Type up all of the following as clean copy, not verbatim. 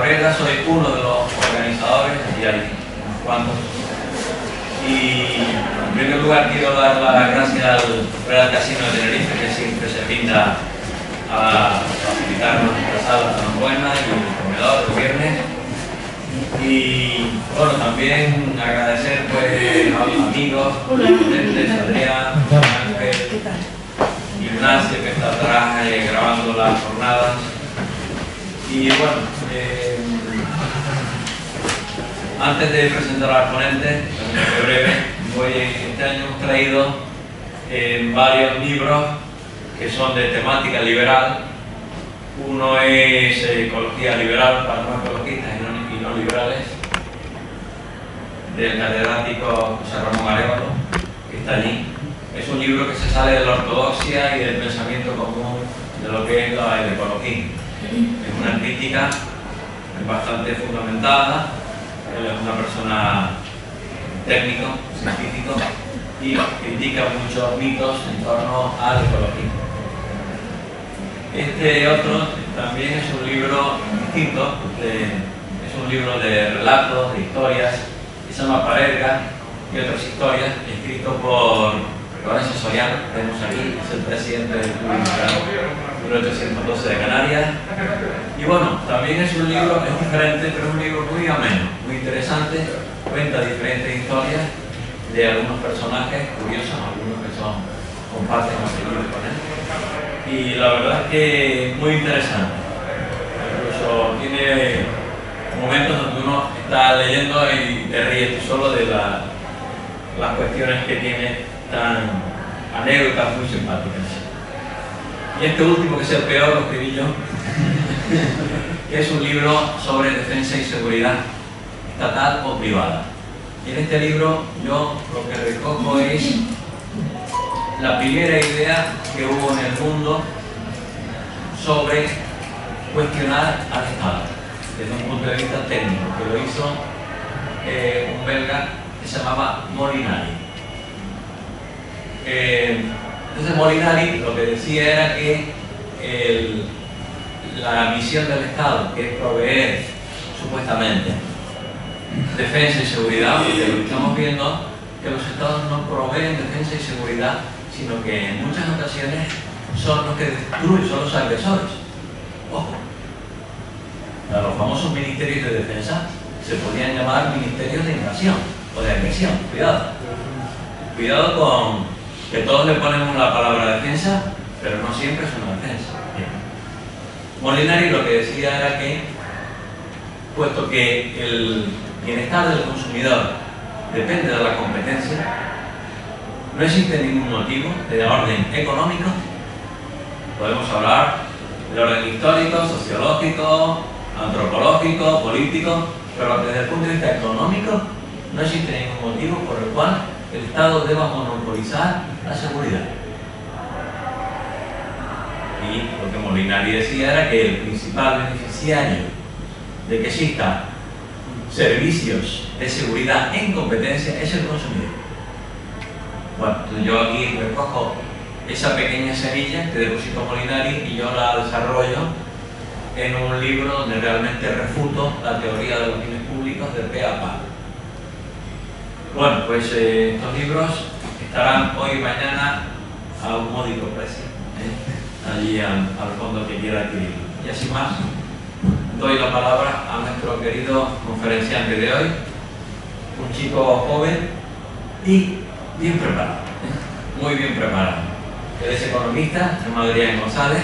Cabrera, soy uno de los organizadores, y hay unos cuantos. Y en primer lugar quiero dar las gracias al Real Casino de Tenerife, que siempre se pinta a facilitarnos nuestra sala tan buena y el comedor los viernes. Y bueno, también agradecer pues a los amigos, ponentes, Adrián, Ángel, Ignacio, que está atrás grabando las jornadas. Y bueno, antes de presentar al ponente, en breve, este año hemos traído varios libros que son de temática liberal. Uno es Ecología Liberal para no ecologistas y no liberales, del catedrático José Ramón Arévalo, que está allí. Es un libro que se sale de la ortodoxia y del pensamiento común de lo que es el ecologismo. Es una crítica bastante fundamentada. Él es una persona técnico, científico, y critica muchos mitos en torno al ecologismo. Este otro también es un libro distinto, es un libro de relatos, de historias, que se llama Parerga y otras historias, escrito por Lorenzo Soriano, que tenemos aquí, es el presidente del Club de 1812 de Canarias. Y bueno, también es un libro, es diferente, pero es un libro muy ameno, muy interesante, cuenta diferentes historias de algunos personajes curiosos, algunos que comparten apellidos con él. Y la verdad es que muy interesante. Incluso tiene momentos donde uno está leyendo y te ríes tú solo de las cuestiones que tiene, tan anécdotas muy simpáticas. Y este último, que es el peor, lo escribí yo, que es un libro sobre defensa y seguridad estatal o privada. Y en este libro yo lo que recojo es la primera idea que hubo en el mundo sobre cuestionar al Estado desde un punto de vista técnico, que lo hizo un belga que se llamaba Molinari. Entonces Molinari lo que decía era que la misión del Estado, que es proveer supuestamente defensa y seguridad, porque lo que estamos viendo que los Estados no proveen defensa y seguridad, sino que en muchas ocasiones son los que destruyen, son los agresores. Ojo, los famosos ministerios de defensa se podían llamar ministerios de invasión o de agresión. Cuidado con que todos le ponemos la palabra defensa, pero no siempre es una defensa. Molinari lo que decía era que, puesto que el bienestar del consumidor depende de la competencia, no existe ningún motivo de orden económico. Podemos hablar de orden histórico, sociológico, antropológico, político, pero desde el punto de vista económico no existe ningún motivo por el cual el Estado deba monopolizar la seguridad. Y lo que Molinari decía era que el principal beneficiario de que existan servicios de seguridad en competencia es el consumidor. Bueno, entonces yo aquí recojo esa pequeña semilla que depositó Molinari y yo la desarrollo en un libro donde realmente refuto la teoría de los bienes públicos de pe a pa. Bueno, pues estos libros estarán hoy y mañana a un módico precio, allí al fondo que quiera adquirirlo. Y así más, doy la palabra a nuestro querido conferenciante de hoy, un chico joven y bien preparado, muy bien preparado. Él es economista, se llama Adrián González,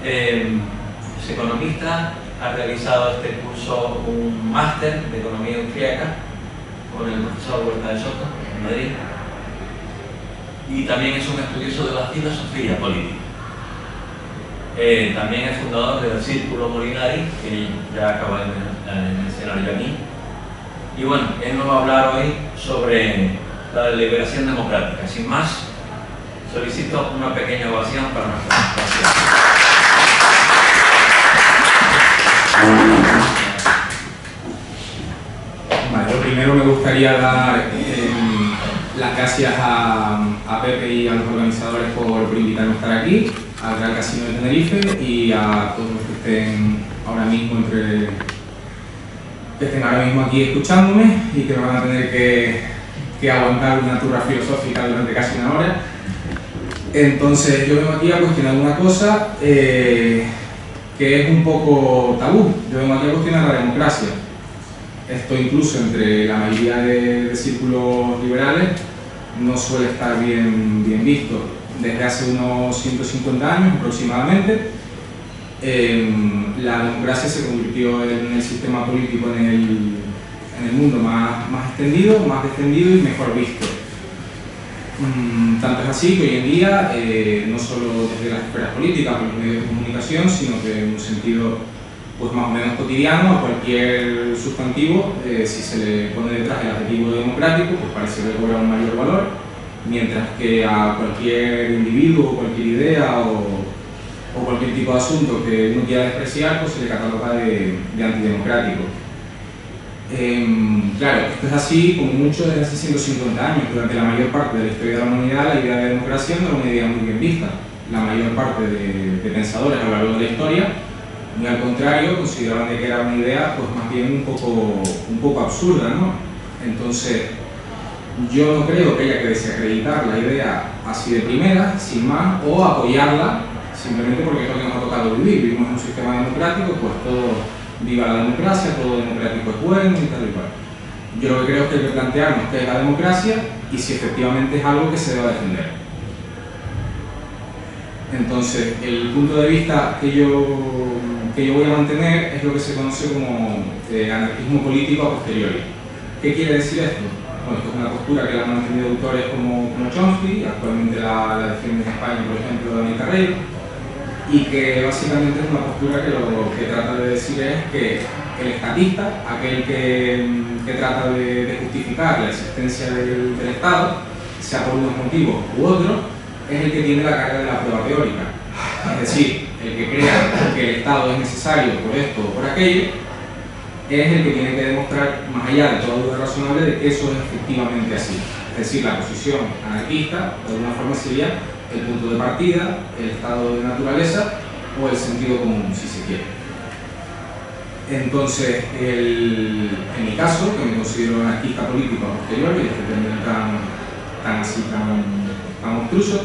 es economista, ha realizado este curso, un máster de economía austríaca con el profesor Huerta de Soto en Madrid, y también es un estudioso de la filosofía política. También es fundador del Círculo Molinari, que ya acabo de mencionar yo aquí. Y bueno, él nos va a hablar hoy sobre la deliberación democrática. Sin más, solicito una pequeña ovación para nuestra presentación. Vale, lo primero me gustaría dar las gracias a Pepe y a los organizadores por invitarnos a estar aquí, al Real Casino de Tenerife y a todos los que estén ahora mismo entre que estén ahora mismo aquí escuchándome y que me van a tener que aguantar una turra filosófica durante casi una hora. Entonces yo vengo aquí a cuestionar una cosa que es un poco tabú. Yo vengo aquí a cuestionar la democracia. Esto incluso entre la mayoría de círculos liberales no suele estar bien visto. Desde hace unos 150 años aproximadamente, la democracia se convirtió en el sistema político en el mundo más extendido, más defendido y mejor visto. Tanto es así que hoy en día, no solo desde las esferas políticas o los medios de comunicación, sino que en un sentido pues, más o menos cotidiano, a cualquier sustantivo, si se le pone detrás el adjetivo democrático, pues parece que cobra un mayor valor, mientras que a cualquier individuo, cualquier idea o cualquier tipo de asunto que uno quiera despreciar, pues se le cataloga de antidemocrático. Claro, esto es así como mucho desde hace 150 años. Durante la mayor parte de la historia de la humanidad, la idea de democracia no era una idea muy bien vista. La mayor parte de pensadores a lo largo de la historia, muy al contrario, consideraban que era una idea pues más bien un poco absurda, ¿no? Entonces, yo no creo que haya que desacreditar la idea así de primera, sin más, o apoyarla simplemente porque es lo que nos ha tocado vivir. Vivimos en un sistema democrático, pues todo viva la democracia, todo democrático es bueno y tal y cual. Yo lo que creo es que hay que plantearnos qué es la democracia y si efectivamente es algo que se deba defender. Entonces, el punto de vista que yo voy a mantener es lo que se conoce como anarquismo político a posteriori. ¿Qué quiere decir esto? Bueno, esto es una postura que la han mantenido autores como Chomsky, actualmente la defiende en España, por ejemplo, Daniel Carreiro, y que básicamente es una postura que lo que trata de decir es que el estatista, aquel que trata de justificar la existencia del Estado, sea por unos motivos u otros, es el que tiene la carga de la prueba teórica. Es decir, el que crea que el Estado es necesario por esto o por aquello, es el que tiene que demostrar, más allá de toda duda razonable, de que eso es efectivamente así. Es decir, la posición anarquista, de alguna forma, sería el punto de partida, el estado de naturaleza o el sentido común, si se quiere. Entonces, en mi caso, que me considero anarquista político a posteriori, este término tan obstruso,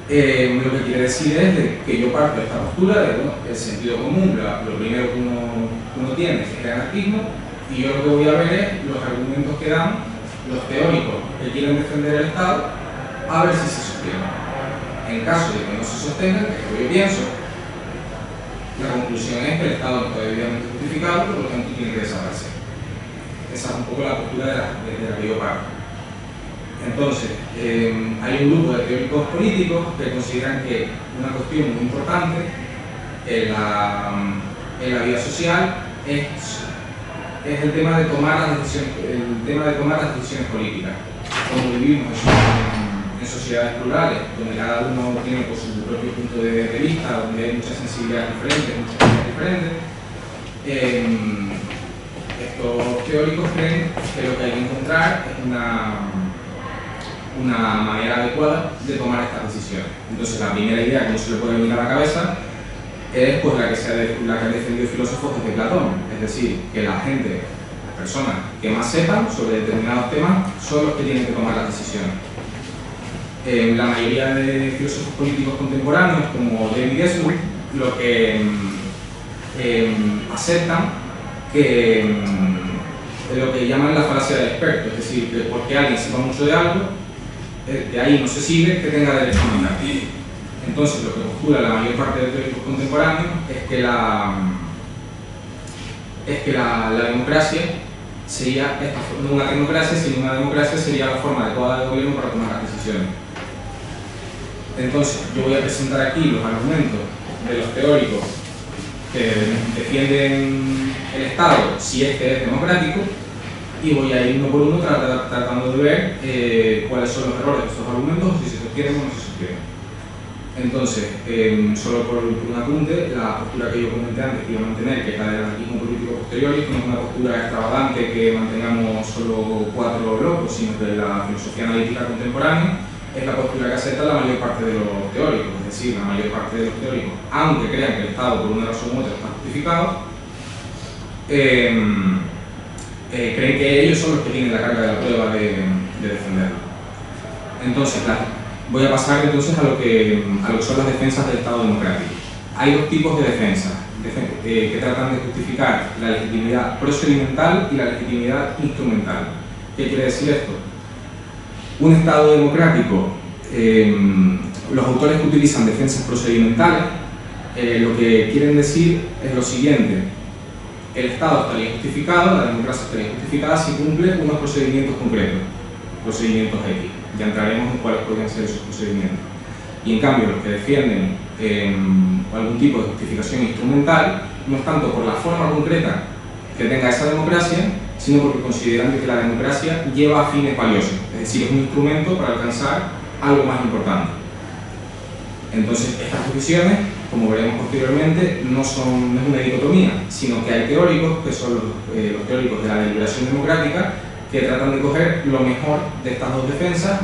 lo que quiere decir es que yo parto de esta postura de bueno, el sentido común, lo primero que uno tiene es el anarquismo, y yo lo que voy a ver es los argumentos que dan los teóricos que quieren defender el Estado, a ver si se sostienen. En caso de que no se sostengan, que es lo que yo pienso, la conclusión es que el Estado no está debidamente justificado, por lo tanto tiene que desaparecer. Esa es un poco la postura de la que yo parto. Entonces, hay un grupo de teóricos políticos que consideran que una cuestión muy importante en la vida social es el tema de tomar las decisiones políticas. Como vivimos en sociedades plurales, donde cada uno tiene pues, su propio punto de vista, donde hay muchas sensibilidades diferentes, muchas cosas diferentes, estos teóricos creen que lo que hay que encontrar es una manera adecuada de tomar estas decisiones. Entonces, la primera idea que no se le puede venir a la cabeza es pues, la que han defendido filósofos desde Platón, es decir, que la gente, las personas que más sepan sobre determinados temas son los que tienen que tomar las decisiones. La mayoría de filósofos políticos contemporáneos, como David Eslund, lo que aceptan que lo que llaman la falacia del experto, es decir, que porque alguien sepa mucho de algo, de ahí no se sigue que tenga derecho a mandar. Entonces, lo que postula la mayor parte de los teóricos contemporáneos es que la democracia sería, no una tecnocracia, sino una democracia sería la forma adecuada de gobierno para tomar las decisiones. Entonces, yo voy a presentar aquí los argumentos de los teóricos que defienden el Estado si este es democrático, y voy a ir uno por uno tratando de ver cuáles son los errores de estos argumentos, si se sostienen o no se sostienen. Entonces, solo por un apunte, la postura que yo comenté antes que iba a mantener, que es la del anarquismo político posterior, que no es una postura extravagante que mantengamos solo 4 blocos, sino que la filosofía analítica contemporánea es la postura que acepta la mayor parte de los teóricos, es decir, la mayor parte de los teóricos, aunque crean que el Estado por una razón u otra está justificado, creen que ellos son los que tienen la carga de la prueba de defenderlo. Entonces, voy a pasar entonces a lo que son las defensas del Estado democrático. Hay dos tipos de defensas que tratan de justificar la legitimidad procedimental y la legitimidad instrumental. ¿Qué quiere decir esto? Un Estado democrático, los autores que utilizan defensas procedimentales, lo que quieren decir es lo siguiente: el Estado estaría justificado, la democracia estaría justificada si cumple unos procedimientos concretos, procedimientos X. Ya entraremos en cuáles podrían ser esos procedimientos. Y en cambio, los que defienden algún tipo de justificación instrumental no es tanto por la forma concreta que tenga esa democracia, sino porque consideran que la democracia lleva a fines valiosos, es decir, es un instrumento para alcanzar algo más importante. Entonces, estas posiciones, como veremos posteriormente, no es una dicotomía, sino que hay teóricos, que son los teóricos de la deliberación democrática, que tratan de coger lo mejor de estas dos defensas,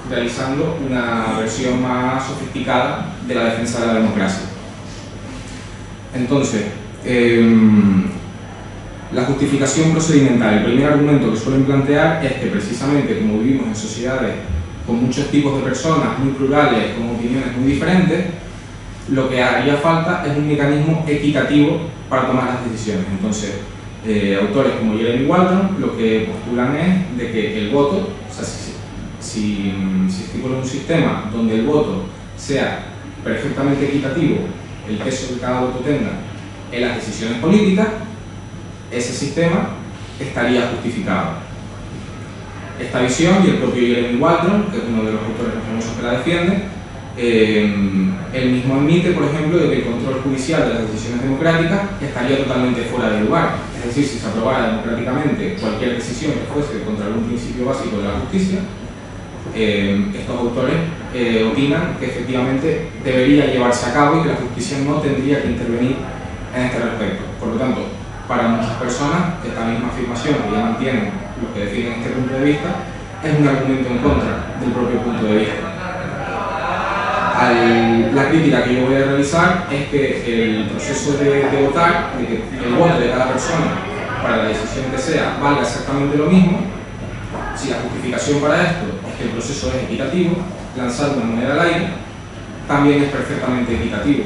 realizando una versión más sofisticada de la defensa de la democracia. Entonces, la justificación procedimental, el primer argumento que suelen plantear es que precisamente como vivimos en sociedades con muchos tipos de personas muy plurales, con opiniones muy diferentes, lo que haría falta es un mecanismo equitativo para tomar las decisiones. Entonces, autores como Jeremy Waldron lo que postulan es de que el voto, o sea, si estipula un sistema donde el voto sea perfectamente equitativo, el peso que cada voto tenga en las decisiones políticas, ese sistema estaría justificado. Esta visión, y el propio Jeremy Waldron, que es uno de los autores más famosos que la defiende, él mismo admite, por ejemplo, de que el control judicial de las decisiones democráticas estaría totalmente fuera de lugar. Es decir, si se aprobara democráticamente cualquier decisión que fuese contra algún principio básico de la justicia, estos autores opinan que efectivamente debería llevarse a cabo y que la justicia no tendría que intervenir en este respecto. Por lo tanto, para muchas personas, esta misma afirmación que ya mantienen los que defienden este punto de vista es un argumento en contra del propio punto de vista. La crítica que yo voy a realizar es que el proceso de votar, de que el voto de cada persona para la decisión que sea valga exactamente lo mismo, si la justificación para esto es que el proceso es equitativo, lanzar una moneda al aire también es perfectamente equitativo.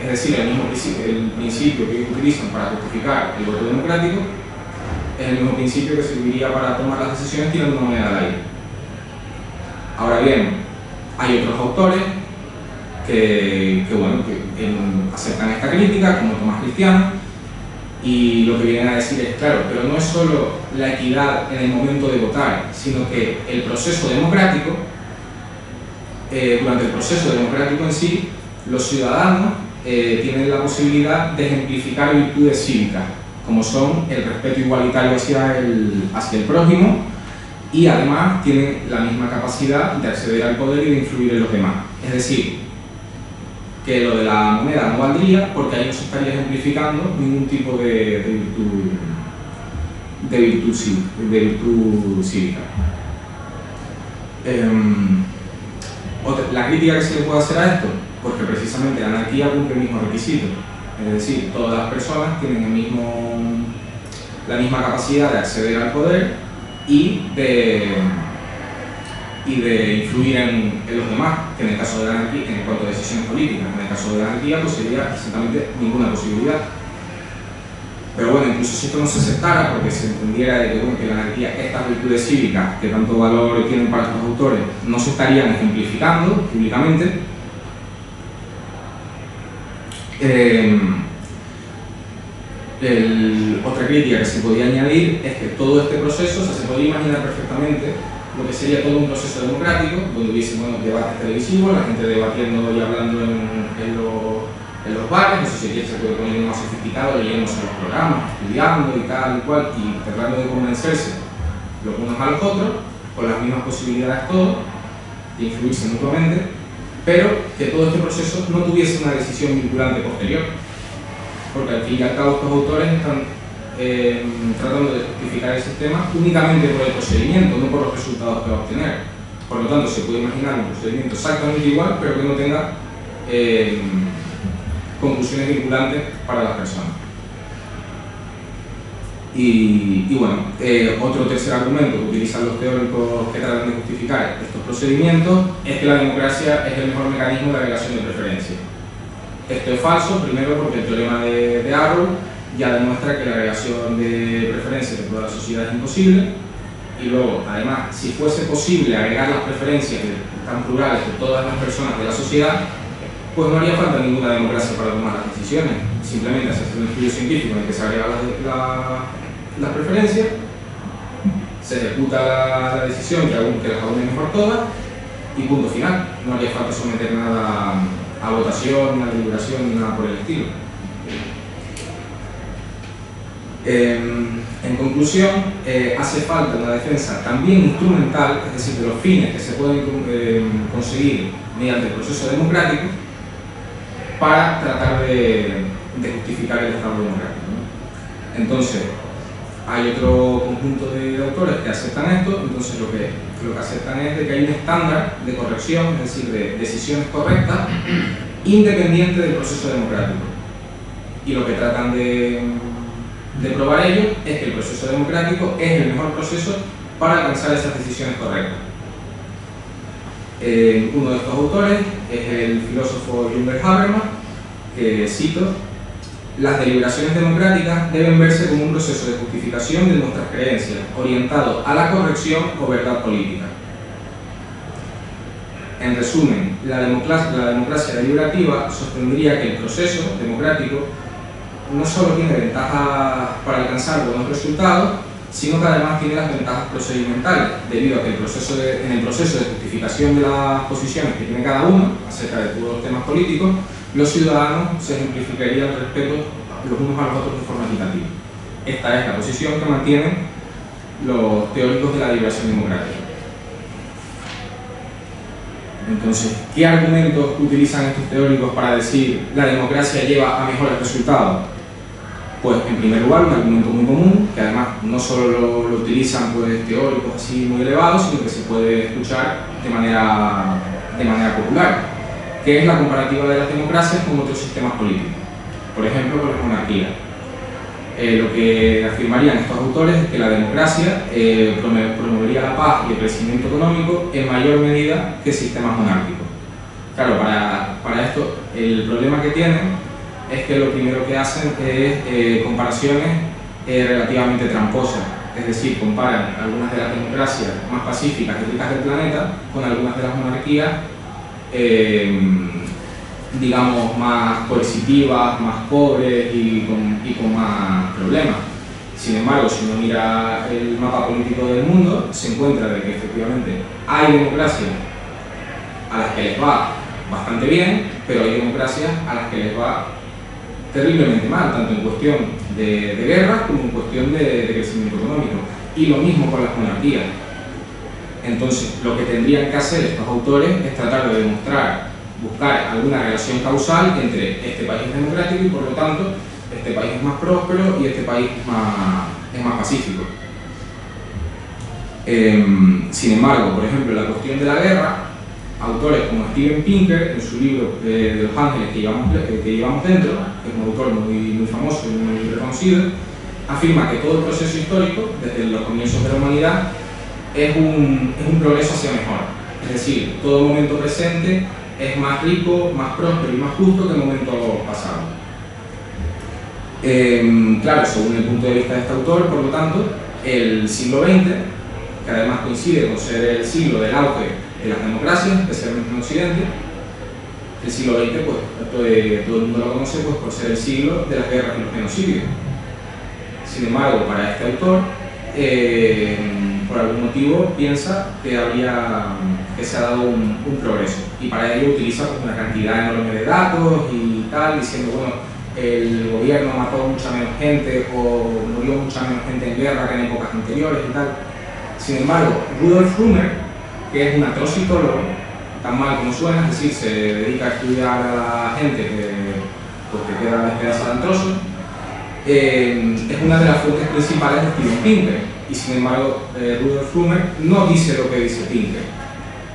Es decir, el principio que ellos utilizan para justificar el voto democrático es el mismo principio que serviría para tomar las decisiones tirando una moneda al aire. Ahora bien, hay otros autores que aceptan esta crítica, como Tomás Cristiano, y lo que vienen a decir es, claro, pero no es solo la equidad en el momento de votar, sino que el proceso democrático, durante el proceso democrático en sí, los ciudadanos tienen la posibilidad de ejemplificar virtudes cívicas, como son el respeto igualitario hacia el prójimo, y además tienen la misma capacidad de acceder al poder y de influir en los demás. Es decir, que lo de la moneda no valdría porque ahí no se estaría ejemplificando ningún tipo de virtud cívica. La crítica que se le puede hacer a esto, porque precisamente la anarquía cumple el mismo requisito, es decir, todas las personas tienen la misma capacidad de acceder al poder y de influir en los demás, que en el caso de la anarquía, en cuanto a decisiones políticas, en el caso de la anarquía pues sería exactamente ninguna posibilidad. Pero bueno, incluso si esto no se aceptara, porque se entendiera de que la anarquía, estas virtudes cívicas que tanto valor tienen para estos autores, no se estarían ejemplificando públicamente, otra crítica que se podía añadir es que todo este proceso, o sea, se podía imaginar perfectamente lo que sería todo un proceso democrático, donde hubiese debates televisivos, la gente debatiendo y hablando en los bares, eso sí que se puede poner más sofisticado, leyéndose los programas, estudiando y tal y cual, y tratando de convencerse los unos a los otros, con las mismas posibilidades todos, de influirse mutuamente, pero que todo este proceso no tuviese una decisión vinculante posterior, porque al fin y al cabo estos autores están tratando de justificar el sistema únicamente por el procedimiento, no por los resultados que va a obtener. Por lo tanto, se puede imaginar un procedimiento exactamente igual, pero que no tenga conclusiones vinculantes para las personas. Y bueno, otro tercer argumento que utilizan los teóricos que tratan de justificar estos procedimientos es que la democracia es el mejor mecanismo de agregación de preferencias. Esto es falso, primero porque el teorema de Arrow ya demuestra que la agregación de preferencias de toda la sociedad es imposible, y luego, además, si fuese posible agregar las preferencias tan plurales de todas las personas de la sociedad, pues no haría falta ninguna democracia para tomar las decisiones. Simplemente hacerse un estudio científico en el que se agregan las preferencias, se ejecuta la decisión que las une mejor todas, y punto final. No haría falta someter nada a votación, ni a deliberación, ni nada por el estilo. En conclusión, hace falta una defensa también instrumental, es decir, de los fines que se pueden conseguir mediante el proceso democrático para tratar de justificar el Estado democrático, ¿no? Entonces, hay otro conjunto de autores que aceptan esto. Entonces lo que aceptan es de que hay un estándar de corrección, es decir, de decisiones correctas, independiente del proceso democrático. Y lo que tratan de probar ellos es que el proceso democrático es el mejor proceso para alcanzar esas decisiones correctas. Uno de estos autores es el filósofo Jürgen Habermas, que cito: las deliberaciones democráticas deben verse como un proceso de justificación de nuestras creencias, orientado a la corrección o verdad política. En resumen, la democracia deliberativa sostendría que el proceso democrático no solo tiene ventajas para alcanzar buenos resultados, sino que además tiene las ventajas procedimentales, debido a que en el proceso de justificación de las posiciones que tiene cada uno acerca de todos los temas políticos, los ciudadanos se ejemplificarían el respeto los unos a los otros de forma equitativa. Esta es la posición que mantienen los teóricos de la deliberación democrática. Entonces, ¿qué argumentos utilizan estos teóricos para decir la democracia lleva a mejores resultados? Pues, en primer lugar, un argumento muy común, que además no solo lo utilizan pues, teóricos así muy elevados, sino que se puede escuchar de manera popular, que es la comparativa de las democracias con otros sistemas políticos, por ejemplo, con la monarquía. Lo que afirmarían estos autores es que la democracia promovería la paz y el crecimiento económico en mayor medida que sistemas monárquicos. Claro, para esto, el problema que tienen es que lo primero que hacen es comparaciones relativamente tramposas, es decir, comparan algunas de las democracias más pacíficas y ricas del planeta con algunas de las monarquías digamos, más coercitivas, más pobres y con más problemas. Sin embargo, si uno mira el mapa político del mundo, se encuentra de que efectivamente hay democracias a las que les va bastante bien, pero hay democracias a las que les va terriblemente mal, tanto en cuestión de guerras como en cuestión de crecimiento económico. Y lo mismo con las monarquías. Entonces, lo que tendrían que hacer estos autores es tratar de buscar alguna relación causal entre este país es democrático y por lo tanto este país es más próspero y este país es más pacífico. Sin embargo, por ejemplo, la cuestión de la guerra, autores como Steven Pinker, en su libro de los ángeles que llevamos dentro, que es un autor muy famoso y muy reconocido, afirma que todo el proceso histórico, desde los comienzos de la humanidad, es un progreso hacia mejor. Es decir, todo momento presente es más rico, más próspero y más justo que el momento pasado. Claro, según el punto de vista de este autor, por lo tanto, el siglo XX, que además coincide con ser el siglo del auge de las democracias, especialmente en Occidente, el siglo XX, pues, todo el mundo lo conoce pues, por ser el siglo de las guerras y los genocidios. Sin embargo, para este autor, por algún motivo piensa que se ha dado un progreso, y para ello utiliza pues, una cantidad enorme de datos y tal, diciendo, bueno, el gobierno mató mucha menos gente o murió mucha menos gente en guerra que en épocas anteriores y tal. Sin embargo, Rudolf Rummer, que es un atrocitólogo, tan mal como suena, es decir, se dedica a estudiar a la gente que queda despedazada en trozos, es una de las fuentes principales de Steven Pinker, y sin embargo Rudolf Rummer no dice lo que dice Pinker.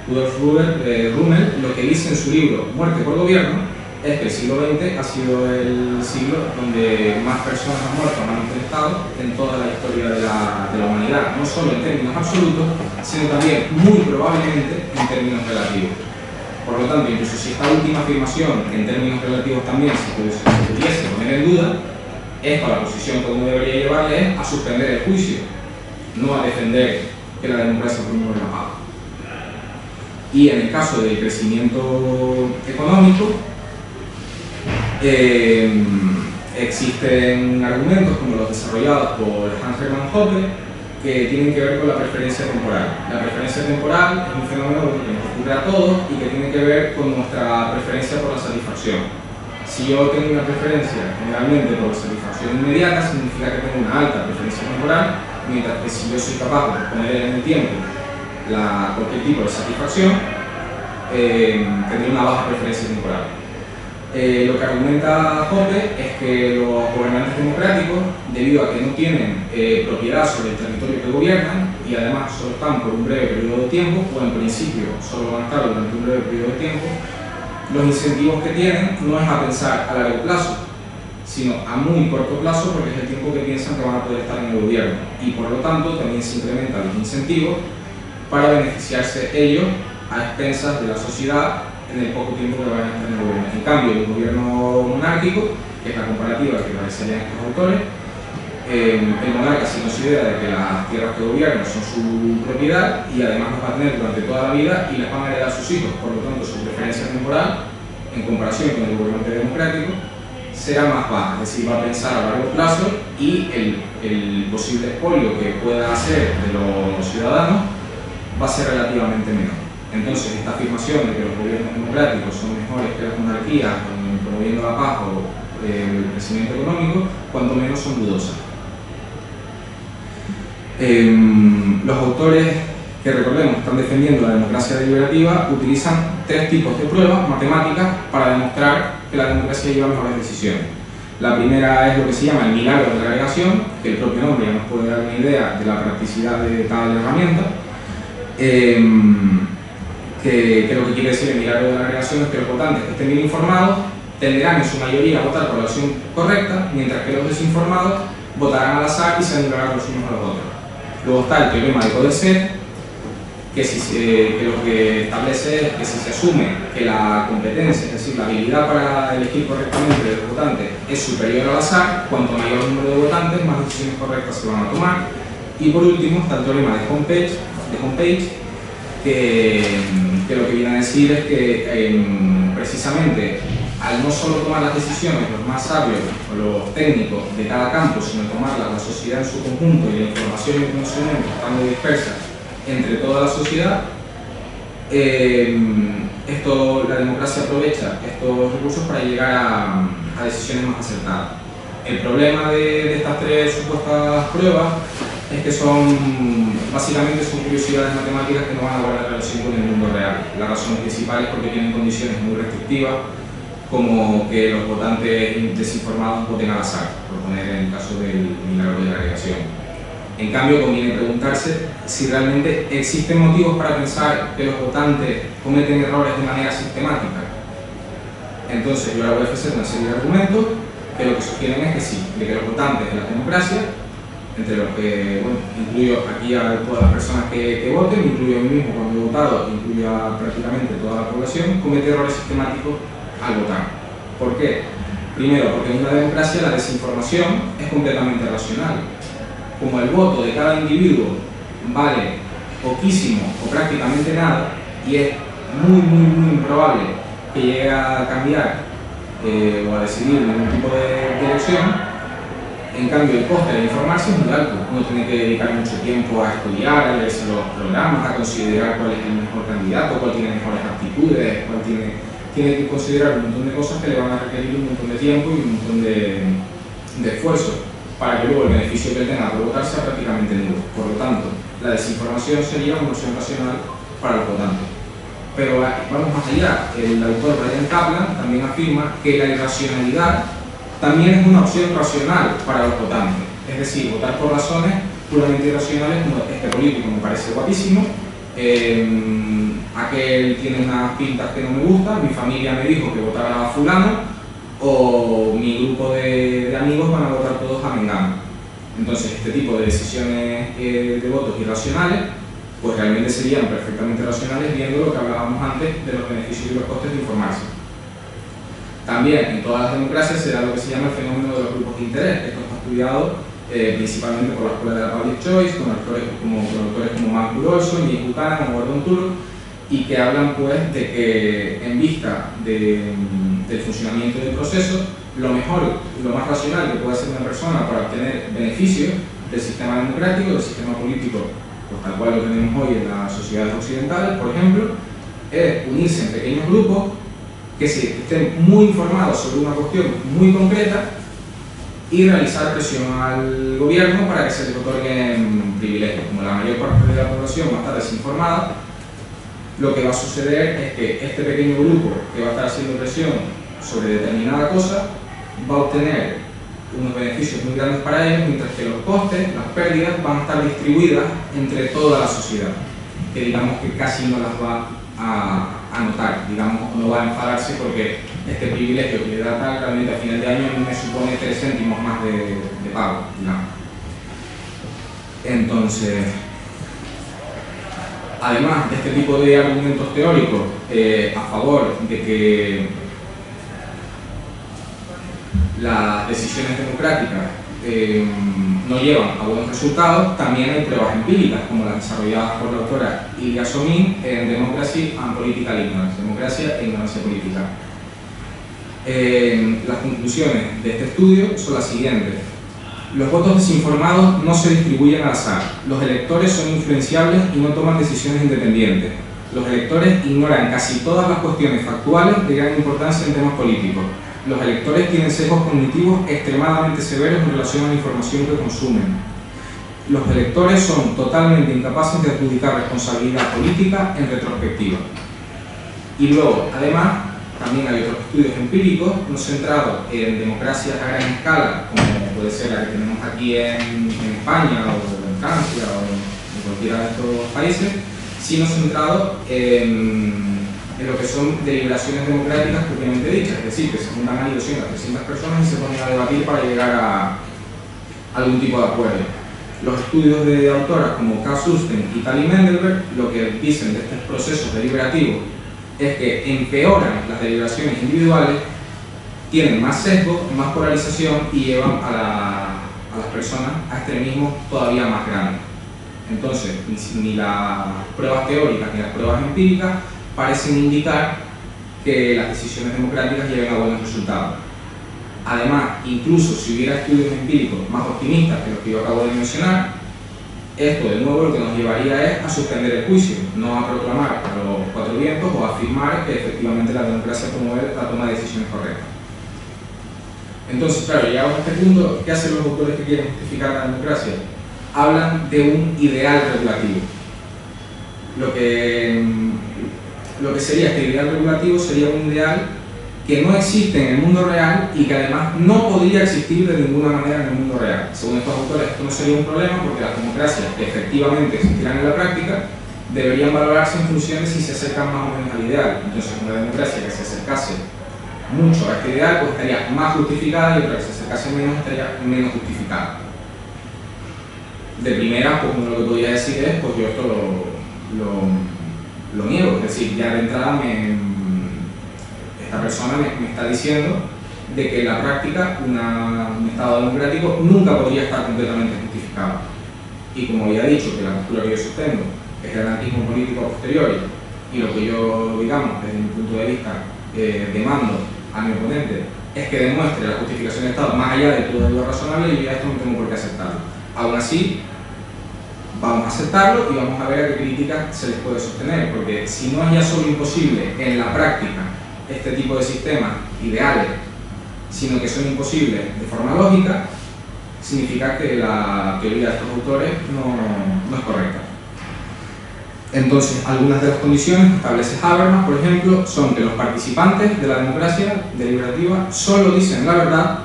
Rudolf Rummer lo que dice en su libro Muerte por Gobierno es que el siglo XX ha sido el siglo donde más personas han muerto a manos del Estado en toda la historia de la humanidad, no solo en términos absolutos, sino también, muy probablemente, en términos relativos. Por lo tanto, incluso si esta última afirmación, en términos relativos también, se pudiese poner en duda, la posición que uno debería llevarle es a suspender el juicio, no a defender que la democracia promueve la paz. Y en el caso del crecimiento económico, existen argumentos como los desarrollados por Hans Hermann Hoppe que tienen que ver con la preferencia temporal. La preferencia temporal es un fenómeno que nos ocurre a todos y que tiene que ver con nuestra preferencia por la satisfacción. Si yo tengo una preferencia generalmente por la satisfacción inmediata, significa que tengo una alta preferencia temporal, mientras que si yo soy capaz de poner en el tiempo cualquier tipo de satisfacción, tendría una baja preferencia temporal. Lo que argumenta Hoppe es que los gobernantes democráticos, debido a que no tienen propiedad sobre el territorio que gobiernan y además solo están por un breve periodo de tiempo, o en principio solo van a estar durante un breve periodo de tiempo, los incentivos que tienen no es a pensar a largo plazo, sino a muy corto plazo, porque es el tiempo que piensan que van a poder estar en el gobierno, y por lo tanto también se incrementan los incentivos para beneficiarse ellos a expensas de la sociedad en el poco tiempo que van a estar en el gobierno. En cambio, el gobierno monárquico, que es la comparativa que parecerían estos autores, el monarca se considera de que las tierras que gobierna son su propiedad y además las va a tener durante toda la vida y las van a heredar sus hijos. Por lo tanto, su preferencia temporal, en comparación con el gobernante democrático, será más baja, es decir, va a pensar a largo plazo y el posible expolio que pueda hacer de los ciudadanos va a ser relativamente menor. Entonces, esta afirmación de que los gobiernos democráticos son mejores que las monarquías promoviendo la paz o el crecimiento económico, cuanto menos son dudosas. Los autores que, recordemos, están defendiendo la democracia deliberativa utilizan tres tipos de pruebas matemáticas para demostrar que la democracia lleva mejores decisiones. La primera es lo que se llama el milagro de la agregación, que el propio nombre ya nos puede dar una idea de la practicidad de tal herramienta. Que lo que quiere decir el milagro de la agregación es que los votantes que estén bien informados tenderán en su mayoría a votar por la opción correcta, mientras que los desinformados votarán al azar y se anularán los unos a los otros. Luego está el teorema de Condorcet, que lo que establece es que si se asume que la competencia, es decir, la habilidad para elegir correctamente de los votantes es superior al azar, cuanto mayor número de votantes, más decisiones correctas se van a tomar. Y por último está el teorema de Homepage, que lo que viene a decir es que precisamente al no solo tomar las decisiones los más sabios o los técnicos de cada campo, sino tomarlas la sociedad en su conjunto y la información y el conocimiento estando dispersas entre toda la sociedad, la democracia aprovecha estos recursos para llegar a decisiones más acertadas. El problema de estas tres supuestas pruebas es que básicamente son curiosidades matemáticas que no van a guardar relación con el mundo real. La razón principal es porque tienen condiciones muy restrictivas, como que los votantes desinformados voten al azar, por poner en el caso del milagro de la agregación. En cambio, conviene preguntarse si realmente existen motivos para pensar que los votantes cometen errores de manera sistemática. Entonces, yo ahora voy a ofrecer una serie de argumentos que lo que sostienen es que sí, de que los votantes de la democracia, entre los que, bueno, incluyo aquí a todas las personas que voten, incluyo a mí mismo cuando he votado, incluyo a prácticamente toda la población, comete errores sistemáticos al votar. ¿Por qué? Primero, porque en una democracia la desinformación es completamente racional. Como el voto de cada individuo vale poquísimo o prácticamente nada, y es muy improbable que llegue a cambiar o a decidir ningún tipo de elección, en cambio el coste de informarse es muy alto. Uno tiene que dedicar mucho tiempo a estudiar, a leerse los programas, a considerar cuál es el mejor candidato, cuál tiene mejores aptitudes, cuál tiene que considerar un montón de cosas que le van a requerir un montón de tiempo y un montón de esfuerzo, para que luego el beneficio que él tenga por votar sea prácticamente nulo. Por lo tanto, la desinformación sería una opción racional para los votantes. Pero vamos más allá. El autor Brian Kaplan también afirma que la irracionalidad también es una opción racional para los votantes. Es decir, votar por razones puramente irracionales, como este político me parece guapísimo, aquel tiene unas pintas que no me gustan, mi familia me dijo que votara a fulano, o mi grupo de amigos van a votar todos a mengano. Entonces este tipo de decisiones de votos irracionales pues realmente serían perfectamente racionales viendo lo que hablábamos antes de los beneficios y los costes de informarse. También en todas las democracias se da lo que se llama el fenómeno de los grupos de interés. Esto está estudiado principalmente por la escuela de la Public Choice, con autores como Mark Olson, Jay Buchanan o Gordon Tullock, y que hablan pues de que en vista del funcionamiento del proceso, lo mejor, lo más racional que puede hacer una persona para obtener beneficios del sistema democrático, del sistema político, pues tal cual lo tenemos hoy en las sociedades occidentales, por ejemplo, es unirse en pequeños grupos que estén muy informados sobre una cuestión muy concreta y realizar presión al gobierno para que se les otorguen privilegios. Como la mayor parte de la población va a estar desinformada, lo que va a suceder es que este pequeño grupo que va a estar haciendo presión sobre determinada cosa va a obtener unos beneficios muy grandes para ellos, mientras que los costes, las pérdidas, van a estar distribuidas entre toda la sociedad, que digamos que casi no las va a notar, digamos, no va a enfadarse porque este privilegio que le da tal realmente a final de año me supone 3 céntimos más de pago, digamos. Entonces, además de este tipo de argumentos teóricos a favor de que las decisiones democráticas no llevan a buenos resultados, también hay pruebas empíricas, como las desarrolladas por la autora Ilya Somin en Democracy and Political Ignorance, Democracia e Ignorancia Política. Las conclusiones de este estudio son las siguientes. Los votos desinformados no se distribuyen al azar. Los electores son influenciables y no toman decisiones independientes. Los electores ignoran casi todas las cuestiones factuales de gran importancia en temas políticos. Los electores tienen sesgos cognitivos extremadamente severos en relación a la información que consumen. Los electores son totalmente incapaces de adjudicar responsabilidad política en retrospectiva. Y luego, además, también hay otros estudios empíricos no centrados en democracias a gran escala, como puede ser la que tenemos aquí en España o en Francia o en cualquiera de estos países, sino centrados en lo que son deliberaciones democráticas propiamente dichas, es decir, que se juntan a 200 a 300 personas y se ponen a debatir para llegar a algún tipo de acuerdo. Los estudios de autoras como Carl Susten y Tali Mendelberg lo que dicen de estos procesos deliberativos es que empeoran las deliberaciones individuales, tienen más sesgo, más polarización y llevan a las personas a extremismos todavía más grandes. Entonces, ni las pruebas teóricas ni las pruebas empíricas parecen indicar que las decisiones democráticas lleven a buenos resultados. Además, incluso si hubiera estudios empíricos más optimistas que los que yo acabo de mencionar, esto de nuevo lo que nos llevaría es a suspender el juicio, no a proclamar a los 4 vientos o a afirmar que efectivamente la democracia promueve la toma de decisiones correctas. Entonces, claro, llegamos a este punto, ¿qué hacen los autores que quieren justificar la democracia? Hablan de un ideal regulativo. Lo que sería este ideal regulativo sería un ideal que no existe en el mundo real y que además no podría existir de ninguna manera en el mundo real. Según estos autores, esto no sería un problema porque las democracias que efectivamente existirán en la práctica deberían valorarse en función de si se acercan más o menos al ideal. Entonces, una democracia que se acercase mucho a este ideal pues estaría más justificada y otra que se acercase menos estaría menos justificada. De primera, pues uno lo que podría decir es, pues yo esto lo niego, es decir, ya de entrada esta persona me está diciendo de que en la práctica un Estado democrático nunca podría estar completamente justificado. Y como ya he dicho, que la postura que yo sostengo es el anarquismo político a posteriori, y lo que yo, digamos, desde mi punto de vista, demando a mi oponente es que demuestre la justificación del Estado más allá de todo lo razonable, y yo ya esto no tengo por qué aceptarlo. Aún así, vamos a aceptarlo y vamos a ver a qué crítica se les puede sostener, porque si no es ya solo imposible en la práctica este tipo de sistemas ideales, sino que son imposibles de forma lógica, significa que la teoría de estos autores no es correcta. Entonces, algunas de las condiciones que establece Habermas, por ejemplo, son que los participantes de la democracia deliberativa solo dicen la verdad,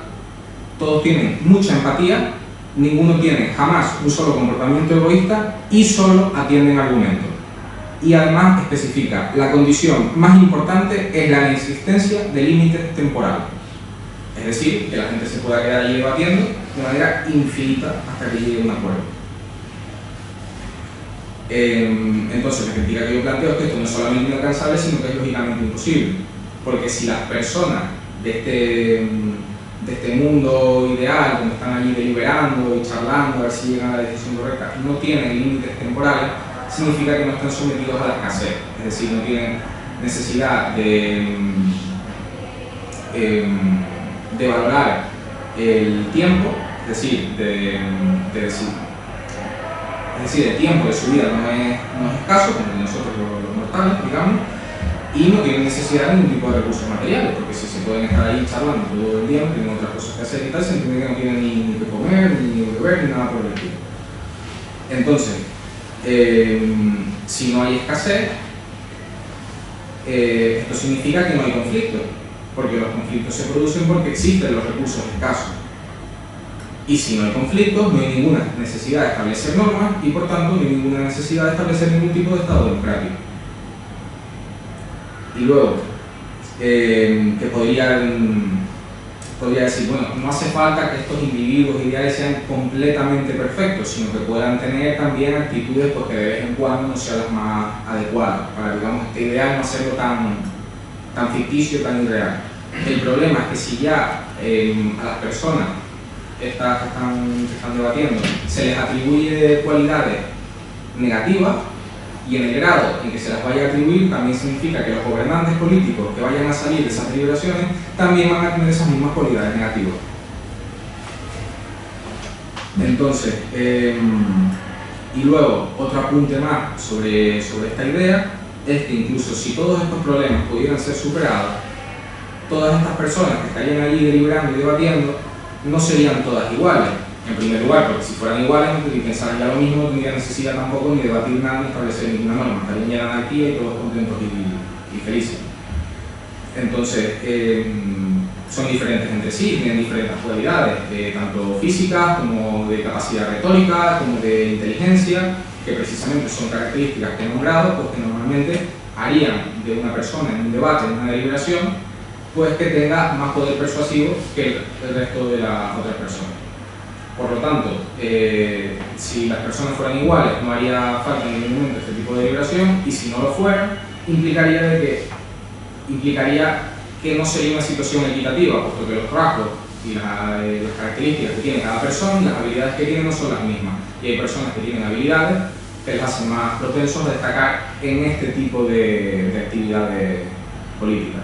todos tienen mucha empatía, ninguno tiene jamás un solo comportamiento egoísta y solo atienden argumentos. y además especifica: la condición más importante es la inexistencia de límites temporales. Es decir, que la gente se pueda quedar allí debatiendo de manera infinita hasta que llegue a un acuerdo. Entonces, la crítica que yo planteo es que esto no es solamente inalcanzable, sino que es lógicamente imposible. Porque si las personas de este mundo ideal, donde están allí deliberando y charlando a ver si llegan a la decisión correcta, no tienen límites temporales, significa que no están sometidos a la escasez. Es decir, no tienen necesidad de valorar el tiempo, es decir, el tiempo de su vida no es escaso, como nosotros los mortales, digamos, y no tienen necesidad de ningún tipo de recursos materiales, porque si se pueden estar ahí charlando todo el día, no tienen otras cosas que hacer y tal, se entiende que no tienen ni que comer, ni que beber, ni nada por el estilo. Entonces, si no hay escasez, esto significa que no hay conflicto, porque los conflictos se producen porque existen los recursos escasos. Y si no hay conflictos, no hay ninguna necesidad de establecer normas y por tanto no hay ninguna necesidad de establecer ningún tipo de Estado democrático. Y luego, que podría decir, bueno, no hace falta que estos individuos ideales sean completamente perfectos, sino que puedan tener también actitudes pues, que de vez en cuando no sean las más adecuadas, para, digamos, este ideal no hacerlo tan ficticio, tan irreal. El problema es que si ya a las personas estas que están debatiendo se les atribuye cualidades negativas, y en el grado en que se las vaya a atribuir también significa que los gobernantes políticos que vayan a salir de esas deliberaciones también van a tener esas mismas cualidades negativas. Entonces, y luego otro apunte más sobre esta idea es que incluso si todos estos problemas pudieran ser superados, todas estas personas que estarían allí deliberando y debatiendo no serían todas iguales. En primer lugar, porque si fueran iguales y pensaran ya lo mismo, no tendrían necesidad tampoco ni debatir nada ni establecer ninguna norma, estarían ya en anarquía y todos contentos y felices. Entonces, son diferentes entre sí, tienen diferentes cualidades, tanto físicas como de capacidad retórica, como de inteligencia, que precisamente son características que he nombrado, pues que normalmente harían de una persona en un debate, en una deliberación, pues que tenga más poder persuasivo que el resto de las otras personas. Por lo tanto, si las personas fueran iguales, no haría falta en ningún momento este tipo de deliberación, y si no lo fueran, implicaría que no sería una situación equitativa, puesto que los rasgos y las características que tiene cada persona y las habilidades que tiene no son las mismas. Y hay personas que tienen habilidades que les hacen más propensos a destacar en este tipo de actividades políticas.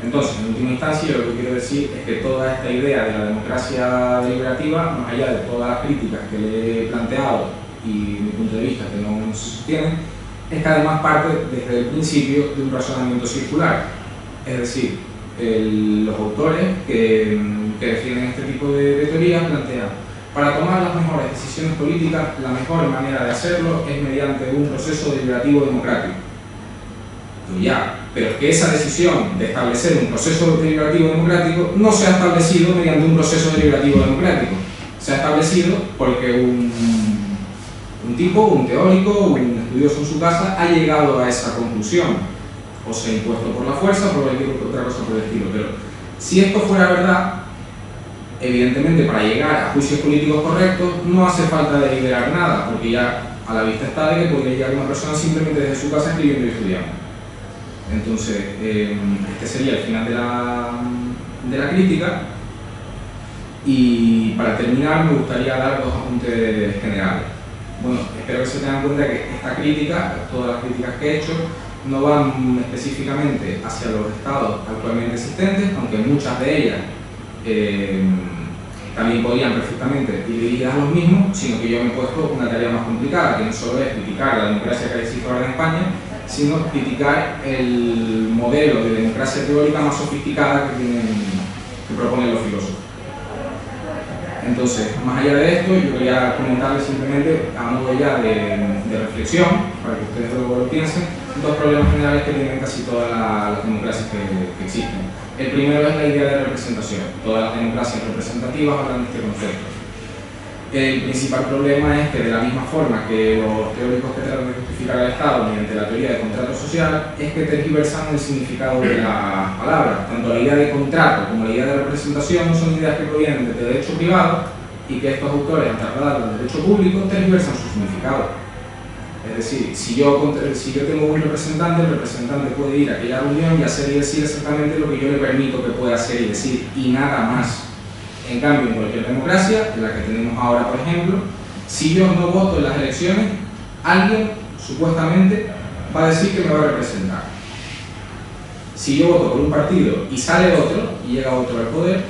Entonces, en última instancia, lo que quiero decir es que toda esta idea de la democracia deliberativa, más allá de todas las críticas que le he planteado y mi punto de vista que no se sostienen, es que además parte desde el principio de un razonamiento circular. Es decir, los autores que defienden este tipo de teorías plantean: para tomar las mejores decisiones políticas, la mejor manera de hacerlo es mediante un proceso deliberativo democrático. Pero es que esa decisión de establecer un proceso deliberativo democrático no se ha establecido mediante un proceso deliberativo democrático. Se ha establecido porque un tipo, un teórico, un estudioso en su casa ha llegado a esa conclusión, o se ha impuesto por la fuerza o por cualquier otra cosa por el estilo. Pero si esto fuera verdad, evidentemente para llegar a juicios políticos correctos no hace falta deliberar nada, porque ya a la vista está de que podría llegar una persona simplemente desde su casa escribiendo y estudiando. Entonces, este sería el final de la crítica, y para terminar me gustaría dar dos apuntes generales. Bueno, espero que se tengan en cuenta que esta crítica, todas las críticas que he hecho, no van específicamente hacia los estados actualmente existentes, aunque muchas de ellas también podrían perfectamente ir dirigidas a los mismos, sino que yo me he puesto una tarea más complicada, que no solo es criticar la democracia que existe ahora en España, sino criticar el modelo de democracia teórica más sofisticada que proponen los filósofos. Entonces, más allá de esto, yo quería comentarles simplemente, a modo ya de reflexión, para que ustedes luego lo piensen, dos problemas generales que tienen casi todas las democracias que existen. El primero es la idea de representación. Todas las democracias representativas hablan de este concepto. El principal problema es que de la misma forma que los teóricos que tratan de justificar al Estado mediante la teoría de contrato social, es que tergiversan el significado de las palabras. Tanto la idea de contrato como la idea de representación son ideas que provienen del derecho privado y que estos autores, al trasladarlo al derecho público, tergiversan su significado. Es decir, si yo tengo un representante, el representante puede ir a aquella reunión y hacer y decir exactamente lo que yo le permito que pueda hacer y decir, y nada más. En cambio, en cualquier democracia, en la que tenemos ahora, por ejemplo, si yo no voto en las elecciones, alguien, supuestamente, va a decir que me va a representar. Si yo voto por un partido y sale otro, y llega otro al poder,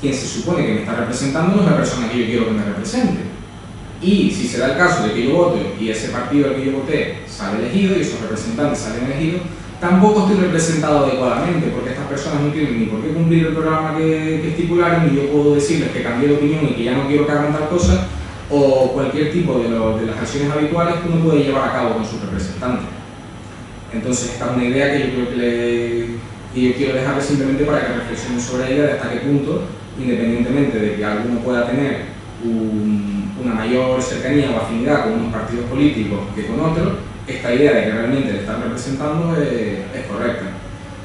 quien se supone que me está representando no es la persona que yo quiero que me represente. Y si se da el caso de que yo vote y ese partido al que yo voté sale elegido y esos representantes salen elegidos, tampoco estoy representado adecuadamente, porque estas personas no tienen ni por qué cumplir el programa que estipularon, y yo puedo decirles que cambié de opinión y que ya no quiero que hagan tal cosa, o cualquier tipo de las acciones habituales que uno puede llevar a cabo con sus representantes. Entonces, esta es una idea que yo creo que yo quiero dejarles simplemente para que reflexionen sobre ella, de hasta qué punto, independientemente de que alguno pueda tener una mayor cercanía o afinidad con unos partidos políticos que con otros, esta idea de que realmente le están representando es correcta.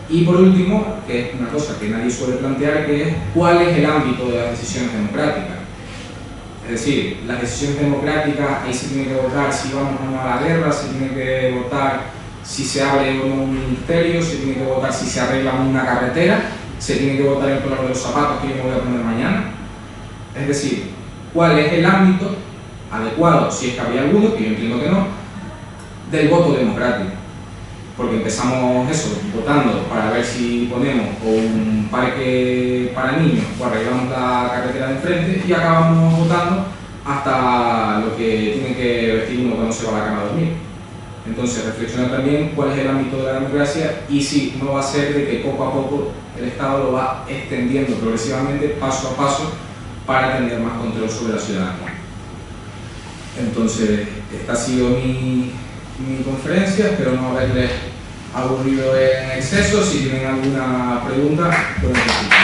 Y por último, que es una cosa que nadie suele plantear, que es cuál es el ámbito de las decisiones democráticas. Es decir, las decisiones democráticas, ahí se tiene que votar si vamos o no a la guerra, se tiene que votar si se abre o no un ministerio, se tiene que votar si se arregla una carretera, se tiene que votar el color de los zapatos que yo me voy a poner mañana. Es decir, cuál es el ámbito adecuado, si es que había alguno, que yo entiendo que no, del voto democrático. Porque empezamos eso, votando para ver si ponemos un parque para niños o arreglamos la carretera de enfrente, y acabamos votando hasta lo que tiene que vestir uno cuando se va a la cama a dormir. Entonces, reflexionar también cuál es el ámbito de la democracia y si no va a ser de que poco a poco el Estado lo va extendiendo progresivamente, paso a paso, para tener más control sobre la ciudadanía. Entonces, esta ha sido mi conferencia, espero no haberles aburrido en exceso. Si tienen alguna pregunta, pueden preguntar.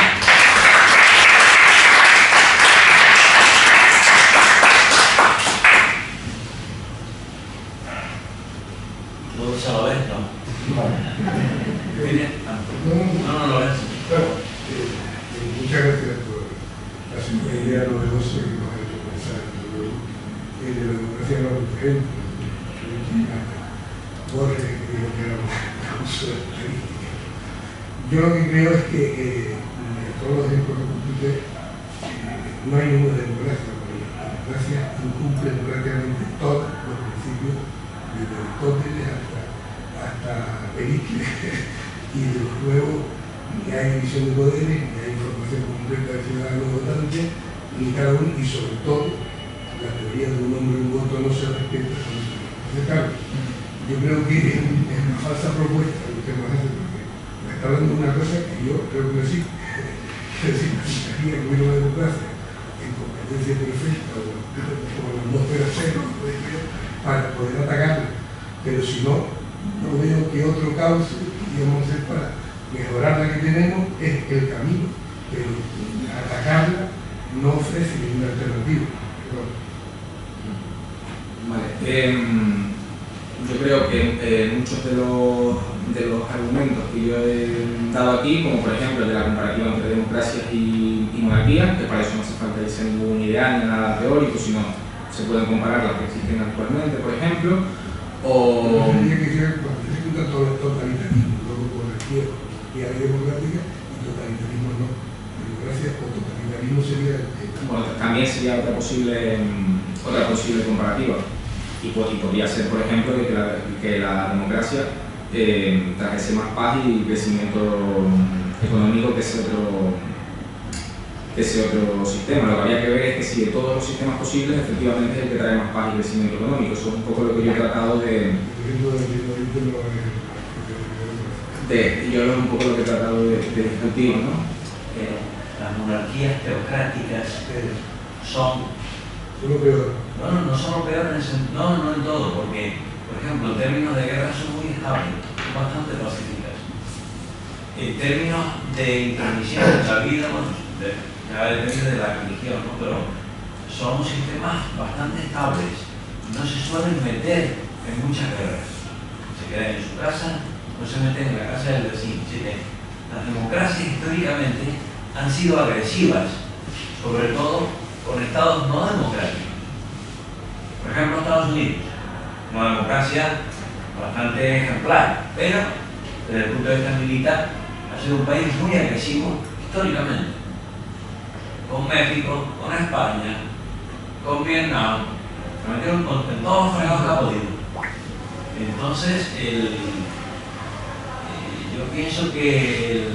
¿Tú se lo ves? No. No lo ves. Muchas gracias por la simple idea novedosa que nos ha hecho pensar. De la democracia no es diferente. Borges creo que era un uso estadística. Yo lo que creo es que todos los ejemplos que compuse no hay ninguna democracia, porque la democracia incumple prácticamente todos los principios, desde Aristóteles hasta Pericles, y luego ni hay división de poderes, ni hay información completa de ciudadanos votantes, ni cada uno, y sobre todo la teoría de un hombre y un voto no se respeta. Yo creo que es una falsa propuesta que usted nos hace, porque me está hablando de una cosa que yo creo que sí. Es decir, necesitaría que hubiera una democracia en competencia perfecta o la atmósfera cero para poder atacarla. Pero si no, no veo que otro cauce podríamos hacer para mejorar la que tenemos es el camino. Pero atacarla no ofrece ninguna alternativa. Vale. Yo creo que muchos de los argumentos que yo he dado aquí, como por ejemplo el de la comparativa entre democracias y monarquías, que para eso no hace falta irse a ningún ideal ni nada teórico, sino se pueden comparar las que existen actualmente, por ejemplo, o... Tendría que ser totalitarismo, luego monarquía y democrática, y totalitarismo no. Democracia o totalitarismo sería... Bueno, también sería otra posible comparativa. Y podría ser, por ejemplo, que la democracia trajese más paz y crecimiento económico que ese otro sistema. Lo que habría que ver es que si de todos los sistemas posibles, efectivamente es el que trae más paz y crecimiento económico. Eso es un poco lo que yo he tratado de discutir, ¿no? Las monarquías teocráticas son lo peor. No son lo peor no en todo, porque, por ejemplo, en términos de guerra son muy estables, son bastante pacíficas. En términos de intromisión en la vida, bueno, ya depende de la religión, ¿no? Pero son sistemas bastante estables, no se suelen meter en muchas guerras, se quedan en su casa, no se meten en la casa del vecino. Las democracias históricamente han sido agresivas, sobre todo con estados no democráticos. Por ejemplo, Estados Unidos, una democracia bastante ejemplar, pero desde el punto de vista militar ha sido un país muy agresivo históricamente. Con México, con España, con Vietnam, se metieron en todos los fregados que ha podido. Entonces, yo pienso que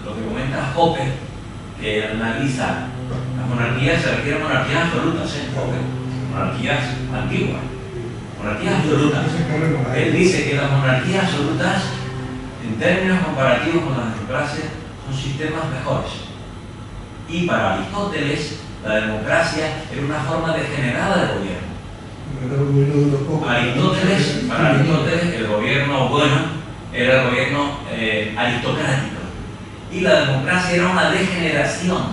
lo que comenta Hoppe, que analiza las monarquías, se refiere a monarquías absolutas, Hoppe, monarquías antiguas, monarquías absolutas. Él dice que las monarquías absolutas, en términos comparativos con las democracias, son sistemas mejores. Y para Aristóteles, la democracia era una forma degenerada de gobierno. Para Aristóteles, el gobierno bueno era el gobierno aristocrático. Y la democracia era una degeneración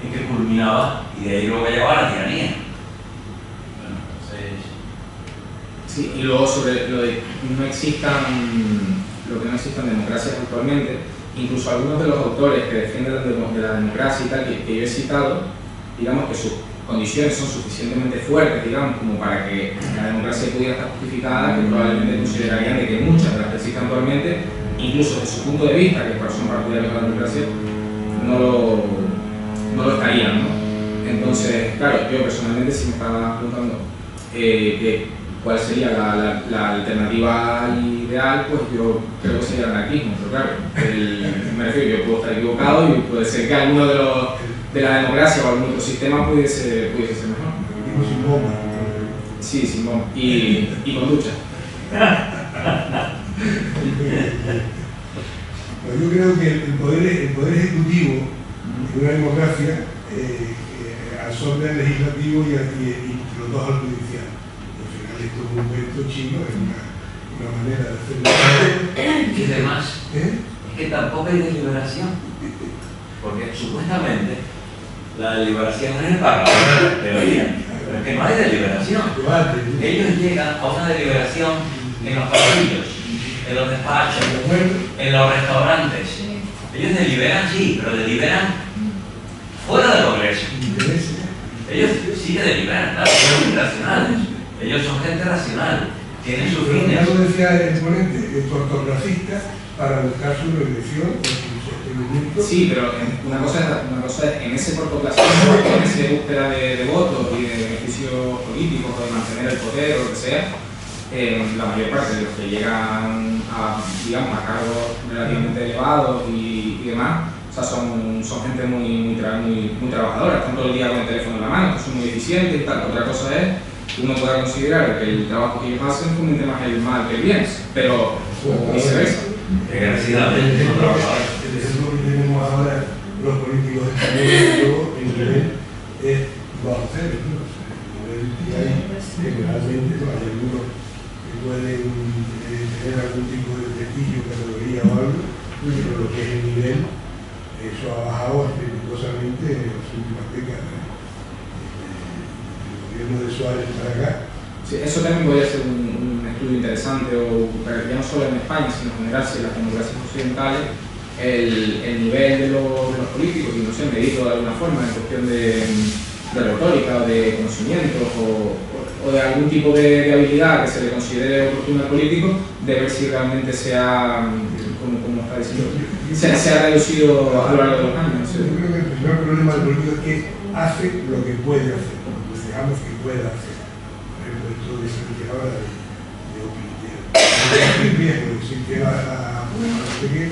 en que culminaba, y de ahí luego llevaba a la tiranía. Bueno, entonces... Sí, y luego sobre lo de no existan, lo que no existan democracias actualmente, incluso algunos de los autores que defienden de la democracia y tal, que yo he citado, digamos que sus condiciones son suficientemente fuertes, digamos, como para que la democracia pudiera estar justificada, que probablemente considerarían de que muchas de las que existen actualmente, incluso desde su punto de vista, que son partidarios de la democracia, no lo estarían, ¿no? Entonces, claro, yo personalmente, si me estaba preguntando cuál sería la alternativa ideal, pues yo creo que sería el anarquismo, pero claro, me refiero, yo puedo estar equivocado y puede ser que alguno de la democracia o algún otro sistema pudiese ser mejor. Digo sin bomba. Sí, sin bomba. Y con ducha. Yo creo que el poder ejecutivo de una democracia absorbe al legislativo y los dos al judicial. Al final esto es un invento chino, es una manera de hacerlo. Y además, es que tampoco hay deliberación, porque supuestamente la deliberación es el Parlamento, teoría, pero es que no hay deliberación. Ellos llegan a una deliberación en los pasillos, en los despachos, en los restaurantes. Ellos deliberan, sí, pero deliberan fuera del Congreso. Ellos sí que deliberan, claro, son racionales. Ellos son gente racional, tienen sus fines. Ya lo decía el ponente, ortografista, para buscar su regresión o su sostenimiento. Sí, pero una cosa es en ese cortoplacismo, en esa búsqueda de votos y de beneficios políticos o de mantener el poder o lo que sea, la mayor parte de los que llegan a, digamos, a cargos relativamente elevados y demás, o sea, son gente muy trabajadora, están todo el día con el teléfono en la mano, son muy eficientes y tal. Otra cosa es que uno pueda considerar que el trabajo que ellos hacen fomente más el mal que el bien, pero viceversa. Desgraciadamente son trabajadores. El ejemplo que tenemos ahora los políticos españoles, el nivel es bajo cero, ¿no? El nivel que hay generalmente, ¿no? Hay algunos que pueden tener algún tipo de prestigio, categoría o algo, pero lo que es el nivel, eso ha bajado estrepitosamente en las últimas décadas. El gobierno de Suárez para acá. Sí, eso también podría ser un estudio interesante, ya no solo en España, sino en general, si en las democracias occidentales, el nivel de los políticos, y no sé, medido de alguna forma en cuestión de retórica o de conocimientos o de algún tipo de habilidad que se le considere oportuno al político, de ver si realmente como está diciendo, se ha reducido a lo largo de los años. ¿Sí? Yo creo que el primer problema del político es que hace lo que puede hacer, pues digamos que puede hacer. Por ejemplo, esto de ser que ahora de riesgo, decir que no sé qué,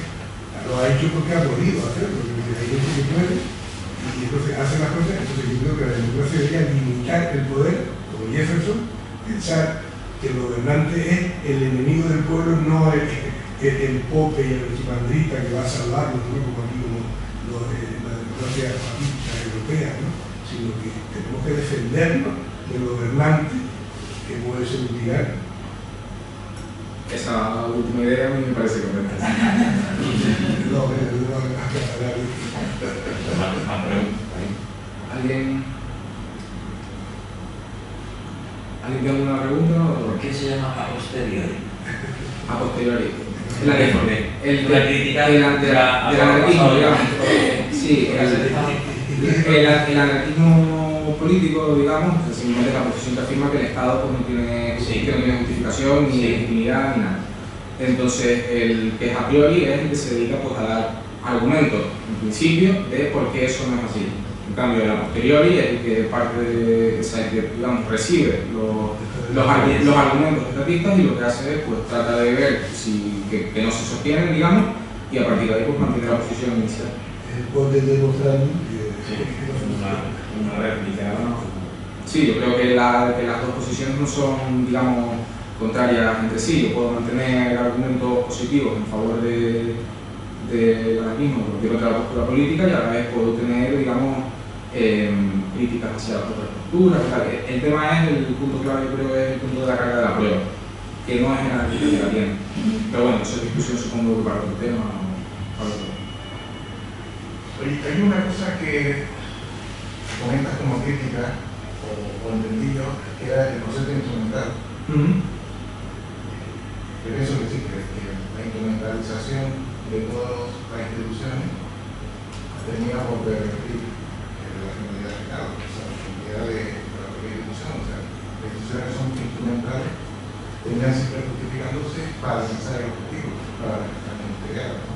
lo ha hecho porque ha podido hacerlo, porque hay gente que puede, y entonces hace las cosas. Entonces yo creo que la democracia debería limitar el poder, como Jefferson, pensar que el gobernante es el enemigo del pueblo, no el pope y el chimandrita que va a salvarlo, ¿no? Como aquí la democracia fascista europea, ¿no? Sino que tenemos que defendernos del gobernante que puede ser un tirano. Esa última idea a mí me parece correcta. Más preguntas. ¿Alguien? ¿Alguien tiene alguna pregunta? ¿Por qué se llama a posteriori? A posteriori. La La crítica del anarquismo, digamos. Sí, el anarquismo político, digamos, es simplemente la posición que afirma que el Estado pues, no tiene justificación, ni legitimidad, ni nada. Entonces, el que es a priori es el que se dedica pues, a dar argumentos, en principio, de por qué eso no es así. En cambio, el a posteriori es el que parte de, o sea, el que, digamos, recibe los argumentos estatistas y lo que hace es pues, trata de ver si, que no se sostienen, digamos, y a partir de ahí pues, mantener la posición inicial. Puede demostrar una réplica, ¿no? Sí, yo creo que las dos posiciones no son, digamos, contrarias entre sí. Yo puedo mantener argumentos positivos en favor del anarquismo, cualquier otra postura política, y a la vez puedo tener, digamos, críticas hacia otras posturas. El tema es, el punto clave, yo creo, es el punto de la carga de la prueba, que no es el anarquista que la tiene. Pero bueno, esa discusión supongo que para otro tema o para otro. Oye, hay una cosa que comentas como crítica, o entendí yo, que era el concepto instrumental. Yo pienso que sí, que la instrumentalización de todas las instituciones termina por pervertir la finalidad final, o sea, la finalidad de la propia institución. O sea, las instituciones son instrumentales, terminan siempre justificándose para alcanzar el objetivo, para entregar, ¿no?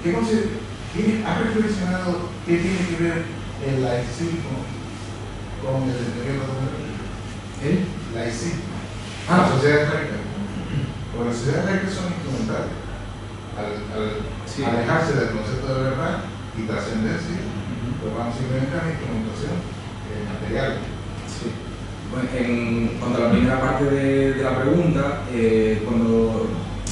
¿Has reflexionado qué tiene que ver el laicismo con el deterioro de la religión? ¿El? Laicismo. Las sociedades laicas. Porque las sociedades laicas son instrumentales. Al alejarse del concepto de verdad y trascendencia, pues van simplemente a la instrumentación material. Sí. Bueno, en cuanto a la primera parte de la pregunta, cuando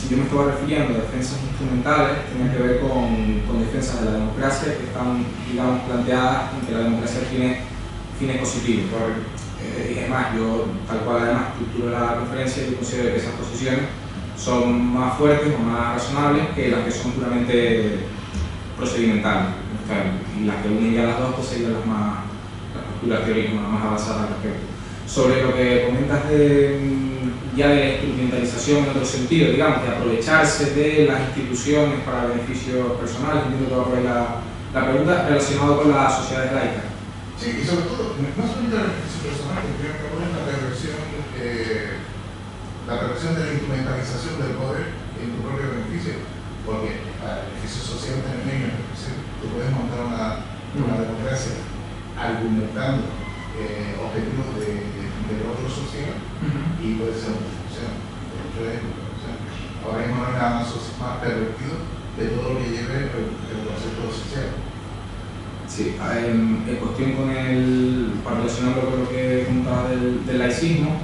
yo me estaba refiriendo a defensas instrumentales, tenía que ver con defensas de la democracia que están, digamos, planteadas en que la democracia tiene fines positivos. Y es más, yo, tal cual además estructuro la conferencia, yo considero que esas posiciones son más fuertes o más razonables que las que son puramente procedimentales. O sea, y las que unen ya las dos pues serían las posturas teóricas más avanzadas al respecto. Sobre lo que comentas ya de la instrumentalización en otro sentido, digamos, de aprovecharse de las instituciones para beneficios personales, entiendo que va por ahí la pregunta, relacionado con las sociedades laicas. Sí, y sobre todo, no solamente la beneficio personal, que creo que es la perversión de la instrumentalización del poder en tu propio beneficio, porque para el beneficio social también tú puedes montar una democracia argumentando objetivos de otro social y puede ser una discusión. Ahora mismo no hay nada más pervertido de todo lo que lleve el concepto social. Sí, en cuestión con para relacionarlo con lo que comentaba del laicismo,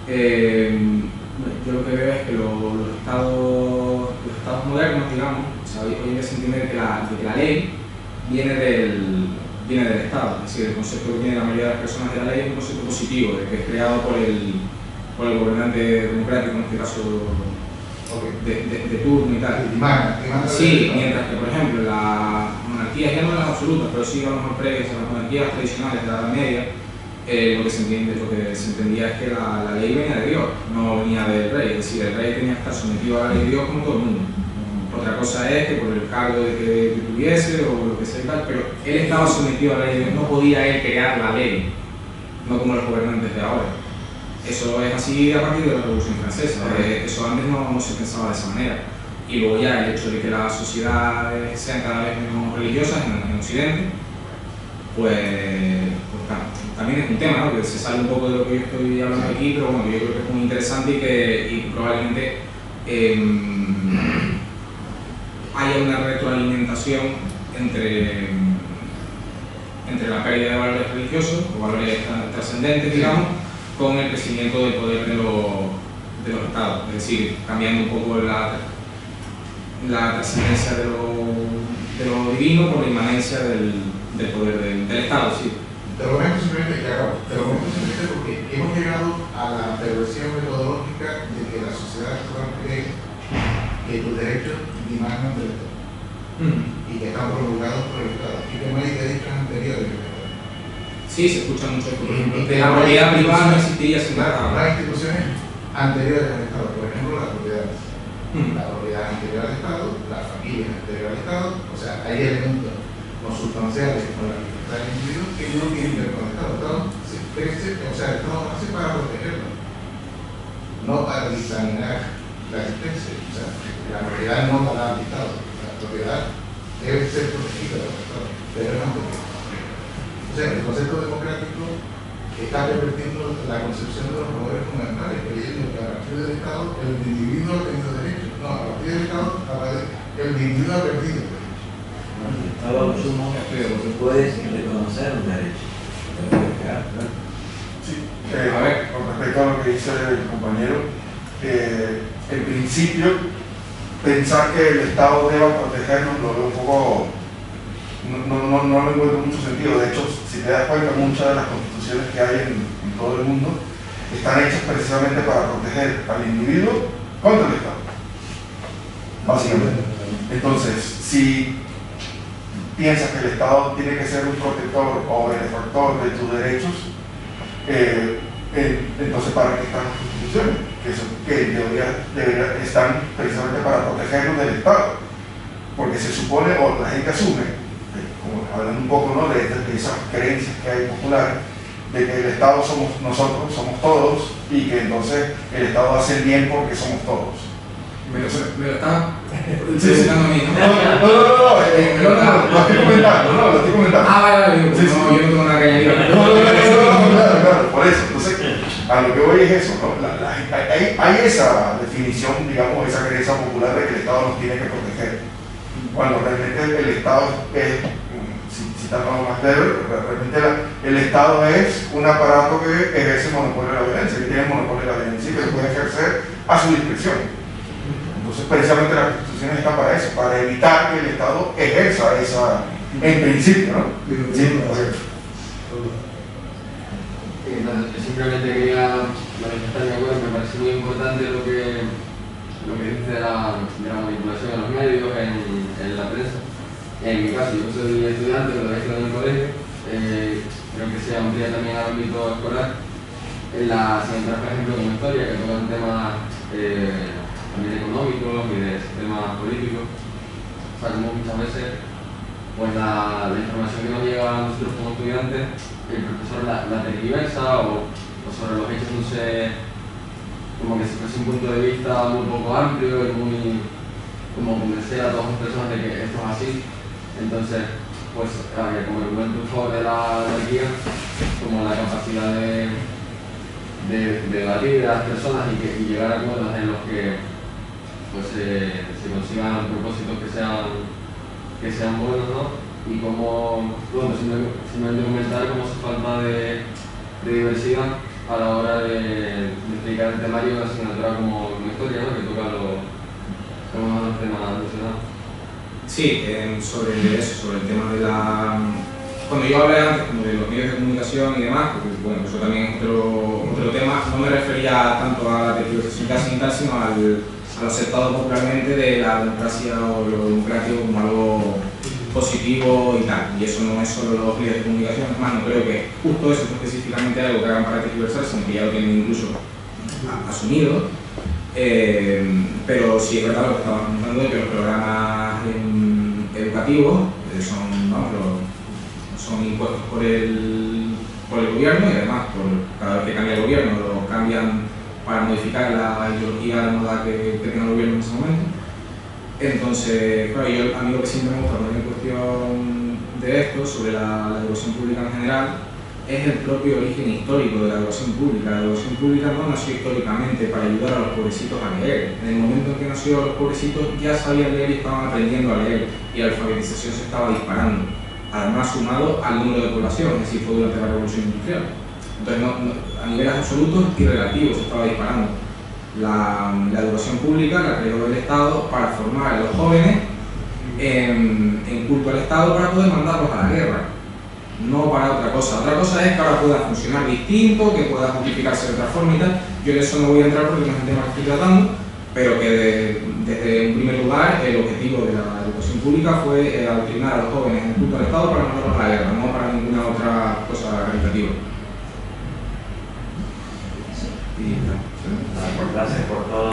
yo lo que veo es que los estados modernos, digamos, o sea, hoy en día se entiende que la ley viene del Estado, es decir, el concepto que tiene la mayoría de las personas de la ley es un concepto positivo, de que es creado por el gobernante democrático, en este caso de turno y tal. Sí, mientras que, por ejemplo, las monarquías, ya no las absolutas, pero sí vamos a previas, las monarquías tradicionales de la Edad Media, lo que se entendía es que la ley venía de Dios, no venía del rey, es decir, el rey tenía que estar sometido a la ley de Dios como todo el mundo. Otra cosa es que por el cargo de que tuviese o lo que sea y tal, pero él estaba sometido a la ley de Dios, no podía él crear la ley, no como los gobernantes de ahora. Eso es así a partir de la Revolución Francesa, eso antes no se pensaba de esa manera. Y luego ya el hecho de que las sociedades sean cada vez menos religiosas en Occidente, pues también es un tema, ¿no? Que se sale un poco de lo que yo estoy hablando aquí, pero bueno, yo creo que es muy interesante y que probablemente haya una retroalimentación entre la pérdida de valores religiosos o valores trascendentes, digamos, con el crecimiento del poder de los estados, es decir, cambiando un poco la trascendencia de lo divino por la inmanencia del poder del Estado, sí. Te lo comento simplemente porque hemos llegado a la perversión metodológica de que la sociedad actual cree que tus derechos dimanan del Estado y que están promulgados por el Estado y que no hay derechos anteriores del Estado. Sí, se escucha mucho esto. Por ejemplo, de la propiedad privada no existiría sin nada. Las instituciones anteriores al Estado, por ejemplo, las propiedades. La propiedad anterior al Estado, la familia anterior al Estado, o sea, hay elementos consustanciales con la libertad del individuo que no tienen que ver con el Estado. O sea, el Estado nace para protegerlo, no para dictaminar la existencia. O sea, la propiedad no la da al Estado, la propiedad debe ser protegida por el Estado, pero no protegida. O sea, el concepto democrático está revertiendo la concepción de los poderes fundamentales, creyendo que a partir del Estado el individuo ha tenido derechos. No, a partir del Estado el individuo ha perdido derechos. Bueno, el Estado asumo que puedes reconocer un derecho. Sí, a ver, con respecto a lo que dice el compañero, en principio, pensar que el Estado deba protegernos lo veo un poco. No le encuentro mucho sentido. De hecho, si te das cuenta, muchas de las constituciones que hay en todo el mundo están hechas precisamente para proteger al individuo contra el Estado, básicamente. Entonces, si piensas que el Estado tiene que ser un protector o benefactor de tus derechos, entonces ¿para qué están las constituciones? Que están precisamente para protegernos del Estado, porque se supone, o la gente asume, como hablando un poco, ¿no?, de esas creencias que hay populares, de que el Estado somos nosotros, somos todos, y que entonces el Estado hace el bien porque somos todos. Me lo está presionando a mí, ¿no? No, lo estoy comentando. Ah, vale, yo no tengo nada que añadir. Claro, por eso. Entonces, a lo que voy es eso, ¿no? Hay esa definición, digamos, esa creencia popular de que el Estado nos tiene que proteger, cuando realmente el Estado es, si tratamos más breve, realmente el Estado es un aparato que ejerce monopolio de la violencia, que tiene monopolio de la violencia y que se puede ejercer a su discreción. Entonces, precisamente la Constitución está para eso, para evitar que el Estado ejerza esa, en principio, ¿no? Sí, yo simplemente quería manifestar mi acuerdo. Me parece muy importante lo que dice de la manipulación de los medios en la prensa. En mi caso, yo soy estudiante, lo he hecho en el colegio, creo que se amplía también al ámbito escolar. En la central, por ejemplo, como historia, que toca temas también económicos y de sistemas políticos. O sea, como muchas veces pues la información que nos llega a nosotros como estudiantes, el profesor la tergiversa o sobre los hechos no sé, como que si fuese un punto de vista muy poco amplio y muy como convencer a todas las personas de que esto es así. Entonces, pues como el argumento sobre la guía, como la capacidad de debatir a las personas y llegar a acuerdos en los que pues se consigan propósitos que sean buenos, ¿no? Y como, bueno, simplemente comentar cómo hace falta de diversidad a la hora de explicar el temario de una asignatura como historia, ¿no?, que toca los temas nacionales. Sí, sobre el tema de la... Cuando yo hablé antes como de los medios de comunicación y demás, porque bueno, eso también es otro tema, no me refería tanto a la tergiversación casi tal, sino a lo aceptado popularmente de la democracia o lo democrático como algo positivo y tal. Y eso no es solo los medios de comunicación, es más, no creo que justo eso específicamente algo que hagan para tergiversar, sino que ya lo tienen incluso asumido. Pero sí es verdad lo que estamos comentando de que los programas educativos son impuestos por el gobierno, y además cada vez que cambia el gobierno lo cambian para modificar la ideología de moda que tenga el gobierno en ese momento. Entonces, claro, a mí lo que siempre me gusta poner en cuestión de esto, sobre la educación pública en general, es el propio origen histórico de la educación pública. La educación pública no nació históricamente para ayudar a los pobrecitos a leer. En el momento en que nació los pobrecitos ya sabían leer y estaban aprendiendo a leer, y la alfabetización se estaba disparando. Además, sumado al número de población, es decir, fue durante la Revolución Industrial. Entonces, a niveles absolutos y relativos se estaba disparando. La educación pública la creó el Estado para formar a los jóvenes en culto al Estado para poder mandarlos a la guerra, no para otra cosa. Otra cosa es que ahora pueda funcionar distinto, que pueda justificarse de otra forma y tal. Yo de eso no voy a entrar porque no es el tema que estoy tratando, pero que desde un primer lugar el objetivo de la educación pública fue adoctrinar a los jóvenes en el culto al Estado para mandarlos a la guerra, no para ninguna otra cosa caritativa. Gracias por todo.